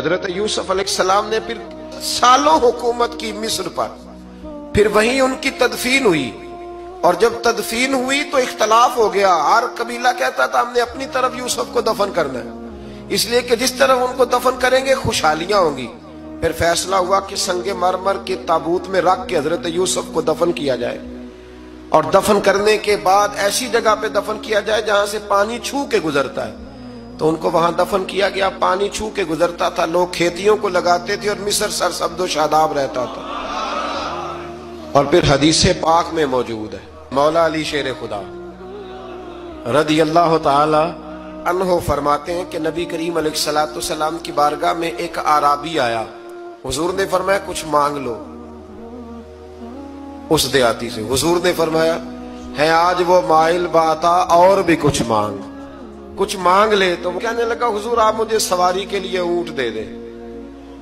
حضرت یوسف علیہ السلام نے پھر سالوں حکومت کی مصر پر، پھر وہیں ان کی تدفین ہوئی، اور جب تدفین ہوئی تو اختلاف ہو گیا، ہر قبیلہ کہتا تھا ہم نے اپنی طرف یوسف کو دفن کرنا ہے، اس لیے کہ جس طرف ان کو دفن کریں گے خوشحالیاں ہوں گی۔ پھر فیصلہ ہوا کہ سنگ مرمر کے تابوت میں رکھ کے حضرت یوسف کو دفن کیا جائے، اور دفن کرنے کے بعد ایسی جگہ پہ دفن کیا جائے جہاں سے پانی چھو کے گزرتا ہے، تو ان کو وہاں دفن کیا گیا۔ پانی چھو کے گزرتا تھا، لوگ کھیتیوں کو لگاتے تھے اور مصر سرسبز و شاداب رہتا تھا۔ اور پھر حدیث پاک میں موجود ہے، مولا علی شیر خدا رضی اللہ تعالی عنہ فرماتے ہیں کہ نبی کریم علیہ السلام کی بارگاہ میں ایک اعرابی آیا، حضور نے فرمایا کچھ مانگ لو اس دیہاتی سے۔ حضور نے فرمایا ہے آج وہ مائل باتا، اور بھی کچھ مانگ لے۔ تو وہ کہنے لگا حضور آپ مجھے سواری کے لیے اونٹ دے دے۔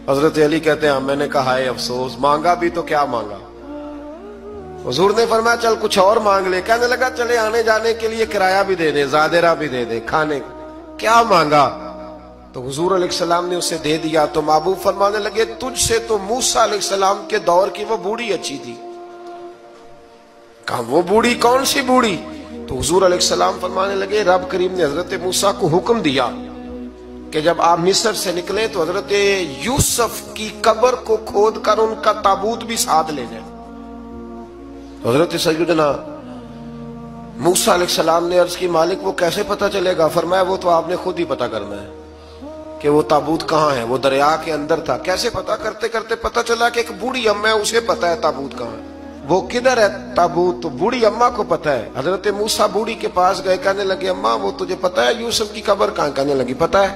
حضرت علی کہتے ہیں میں نے کہا ہے افسوس، مانگا بھی تو کیا مانگا۔ حضور نے فرمایا چل کچھ اور مانگ لے۔ کہنے لگا چلے آنے جانے کے لیے کرایہ بھی دے دے، زادرہ بھی دے دے، کھانے کیا مانگا؟ تو حضور علیہ السلام نے اسے دے دیا۔ تو محبوب فرمانے لگے تجھ سے تو موسیٰ علیہ السلام کے دور کی وہ بوڑھی اچھی تھی۔ کہا وہ بوڑھی کون سی بوڑھی؟ تو حضور علیہ السلام فرمانے لگے رب کریم نے حضرت موسیٰ کو حکم دیا کہ جب آپ مصر سے نکلے تو حضرت یوسف کی قبر کو کھود کر ان کا تابوت بھی ساتھ لے جائیں۔ حضرت سیدنا موسیٰ علیہ السلام نے عرض کی مالک وہ کیسے پتہ چلے گا؟ فرمایا وہ تو آپ نے خود ہی پتہ کرنا ہے کہ وہ تابوت کہاں ہے۔ وہ دریا کے اندر تھا، کیسے پتہ کرتے کرتے پتہ چلا کہ ایک بوڑھی اماں ہے، اسے پتہ ہے تابوت کہاں ہے، وہ کدھر ہے تابوت، تو بوڑھی اماں کو پتہ ہے۔ حضرت موسیٰ بوڑھی کے پاس گئے، کہنے لگے اماں وہ تجھے پتہ ہے یوسف کی قبر کہاں؟ کہنے لگی پتہ ہے۔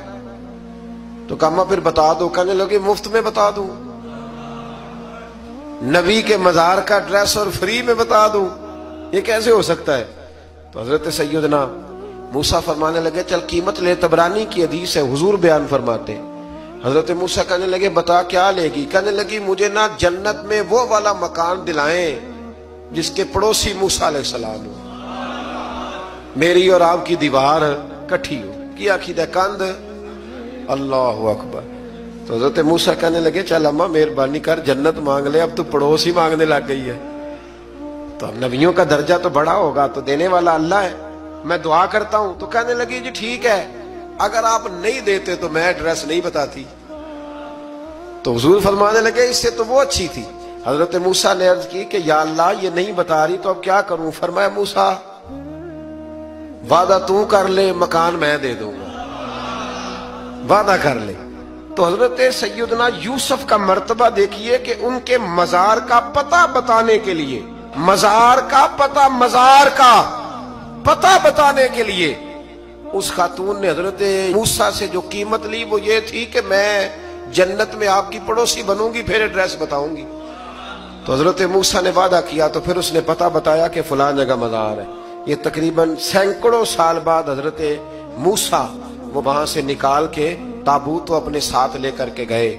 تو کہا اماں پھر بتا دو۔ کہنے لگے مفت میں بتا دوں، نبی کے مزار کا ایڈریس اور فری میں بتا دوں، یہ کیسے ہو سکتا ہے؟ تو حضرت سیدنا موسیٰ فرمانے لگے چل قیمت لے، طبرانی کی حدیث ہے، حضور بیان فرماتے۔ حضرت موسیٰ کہنے لگے بتا کیا لے گی؟ کہنے لگی مجھے نہ جنت میں وہ والا مکان دلائیں جس کے پڑوسی موسیٰ علیہ السلام ہو، میری اور آپ کی دیوار کٹھی ہو، کیا عقیدہ کند، اللہ اکبر۔ تو حضرت موسیٰ کہنے لگے چل اماں مہربانی کر جنت مانگ لے، اب تو پڑوس ہی مانگنے لگ گئی ہے، تو اب نبیوں کا درجہ تو بڑا ہوگا، تو دینے والا اللہ ہے، میں دعا کرتا ہوں۔ تو کہنے لگی جی ٹھیک ہے، اگر آپ نہیں دیتے تو میں ایڈریس نہیں بتاتی۔ تو حضور فرمانے لگے اس سے تو وہ اچھی تھی۔ حضرت موسیٰ نے عرض کی کہ یا اللہ یہ نہیں بتا رہی تو اب کیا کروں؟ فرمایا موسیٰ وعدہ تو کر لے، مکان میں دے دوں گا، وعدہ کر لے۔ تو حضرت سیدنا یوسف کا مرتبہ دیکھیے کہ ان کے مزار کا پتہ بتانے کے لیے، مزار کا پتہ بتانے کے لیے اس خاتون نے حضرت موسیٰ سے جو قیمت لی وہ یہ تھی کہ میں جنت میں آپ کی پڑوسی بنوں گی پھر ایڈریس بتاؤں گی۔ تو حضرت موسیٰ نے وعدہ کیا تو پھر اس نے پتہ بتایا کہ فلاں جگہ مزار ہے۔ یہ تقریباً سینکڑوں سال بعد حضرت موسیٰ وہ وہاں سے نکال کے تابوت اپنے ساتھ لے کر کے گئے۔